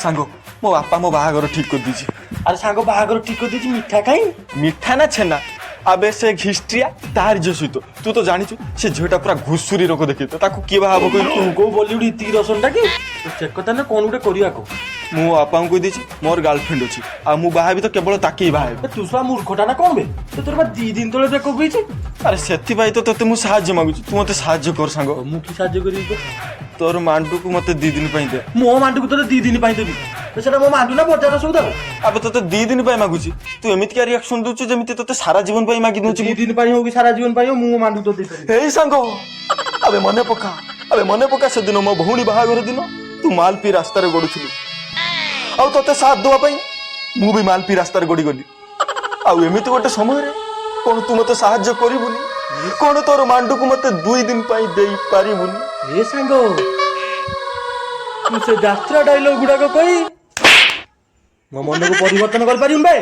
सांग मो बापा मो बाहागर ठीक कर दीजिए। अरे सांग बाहागर ठीक कर दीजिए मिठा कहीं मिठा ना छेना अबे से हिस्ट्रिया तार जो सहित तू तो जानिଛୁ से झीटा पूरा घुसुरी रोग देखी तो ताकू किए बाहा तू को बॉलीवुड इति रसनटा की चेक करता ना कोन गुटे करिया को मु बापा को दीची मोर गर्लफ्रेंड अच्छी आ मु बाहा भी तो केवल ताकि ही बाहा तू सा मूर्खटा ना कोन बे तो तोर बा 2 दिन तळे देखो गईची अरे सेति भाई तो तते मु साहाय्य मागुची तू मते साहाय्य कर सांग मु की साहाय्य करी को तोर मांडू को मते 2 दिन पई दे मो मांडू को तो 2 दिन पई देबी तो सेटा मो मांडू ना बजार सौदा अब तते 2 दिन पई मागुची तू एमित का रिएक्शन दोछु जेमिति तते सारा जीवन पई मागी दोछु 2 दिन पई हो कि सारा जीवन पई हो मु मांडू तो दे हे सांग अबे मने पका से दिन मो भौणी बाहागर दिन तू मालपी रास्ता रे गडुथिलु आउ तते साथ दवा पई मु भी मालपी रास्ता रे गडी गली आउ एमिति गोटे समय रे कोन तू मते साहाय्य करिबुनी कोन तोर मांडू को मते 2 दिन पई देई पारिबुनी ए सांग तू से यात्रा डायलॉग गुडा को कही मो मन को परिवर्तन कर पारिम बे